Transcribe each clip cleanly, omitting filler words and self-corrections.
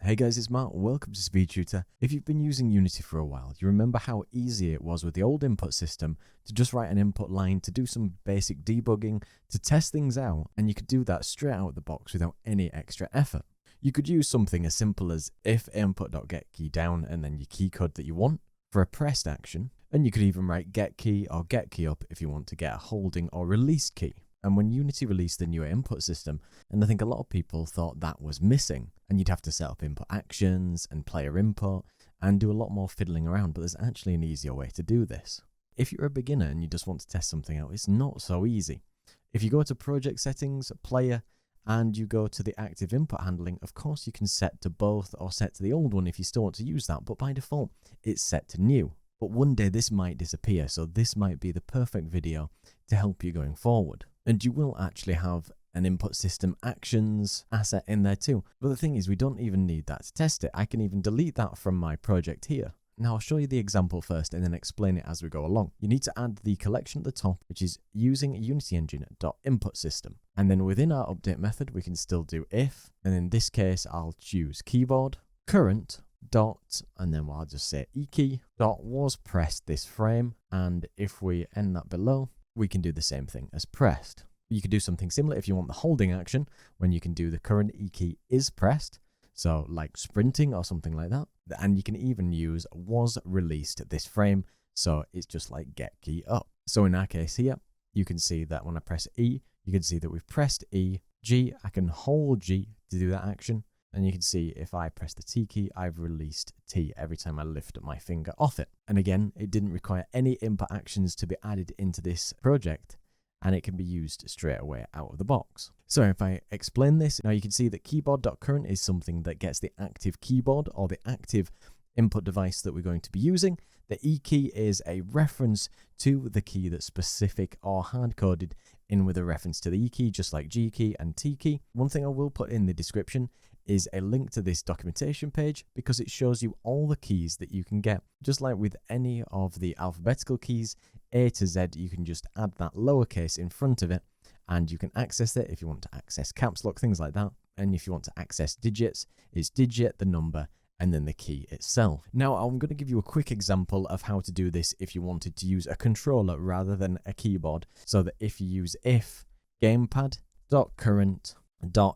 Hey guys, it's Matt. Welcome to SpeedTutor. If you've been using Unity for a while, you remember how easy it was with the old input system to just write an input line to do some basic debugging, to test things out, and you could do that straight out of the box without any extra effort. You could use something as simple as if input.getKeyDown and then your key code that you want for a pressed action, and you could even write GetKey or GetKeyUp if you want to get a holding or released key. And when Unity released the newer input system, and I think a lot of people thought that was missing, and you'd have to set up input actions and player input and do a lot more fiddling around, but there's actually an easier way to do this. If you're a beginner and you just want to test something out, it's not so easy. If you go to project settings, player, and you go to the active input handling, of course you can set to both or set to the old one if you still want to use that, but by default it's set to new. But one day this might disappear, so this might be the perfect video to help you going forward. And you will actually have an input system actions asset in there too. But the thing is, we don't even need that to test it. I can even delete that from my project here. Now I'll show you the example first and then explain it as we go along. You need to add the collection at the top, which is using UnityEngine.inputSystem. And then within our update method, we can still do if, and in this case, I'll choose keyboard, current, dot, and then I'll just say ekey, dot was pressed this frame. And if we end that below, we can do the same thing as pressed. You could do something similar if you want the holding action, when you can do the current ekey is pressed, so like sprinting or something like that. And you can even use was released this frame, so it's just like GetKeyUp. So in our case here, you can see that when I press E, you can see that we've pressed E, G, I can hold G to do that action. And you can see if I press the T key, I've released T every time I lift my finger off it. And again, it didn't require any input actions to be added into this project, and it can be used straight away out of the box. So if I explain this, now you can see that keyboard.current is something that gets the active keyboard or the active input device that we're going to be using. The E key is a reference to the key that's specific or hard-coded in with a reference to the E key, just like G key and T key. One thing I will put in the description is a link to this documentation page because it shows you all the keys that you can get. Just like with any of the alphabetical keys, A to Z, you can just add that lowercase in front of it and you can access it if you want to access caps lock, things like that. And if you want to access digits, it's digit, the number, and then the key itself. Now I'm going to give you a quick example of how to do this if you wanted to use a controller rather than a keyboard. So that if you use if gamepad.current,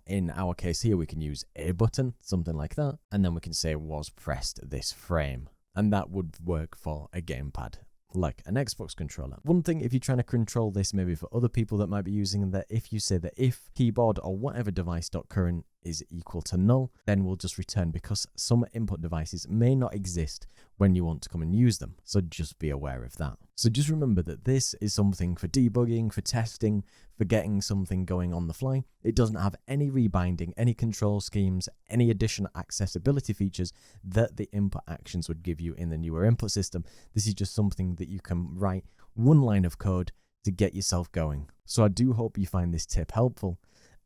in our case here, we can use a button, something like that, and then we can say was pressed this frame, and that would work for a gamepad like an Xbox controller. One thing, if you're trying to control this maybe for other people that might be using that, if you say that if keyboard or whatever device.current is equal to null, then we'll just return, because some input devices may not exist when you want to come and use them. So just be aware of that. So just remember that this is something for debugging, for testing, for getting something going on the fly. It doesn't have any rebinding, any control schemes, any additional accessibility features that the input actions would give you in the newer input system. This is just something that you can write one line of code to get yourself going. So I do hope you find this tip helpful,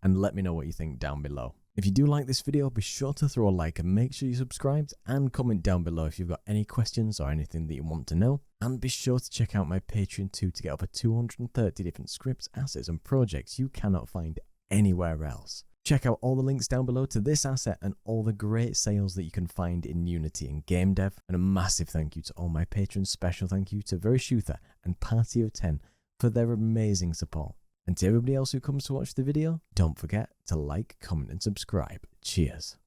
and let me know what you think down below. If you do like this video, be sure to throw a like and make sure you're subscribed, and comment down below if you've got any questions or anything that you want to know. And be sure to check out my Patreon too to get over 230 different scripts, assets and projects you cannot find anywhere else. Check out all the links down below to this asset and all the great sales that you can find in Unity and game dev. And a massive thank you to all my patrons. Special thank you to Verishutha and Party of 10 for their amazing support. And to everybody else who comes to watch the video, don't forget to like, comment and subscribe. Cheers.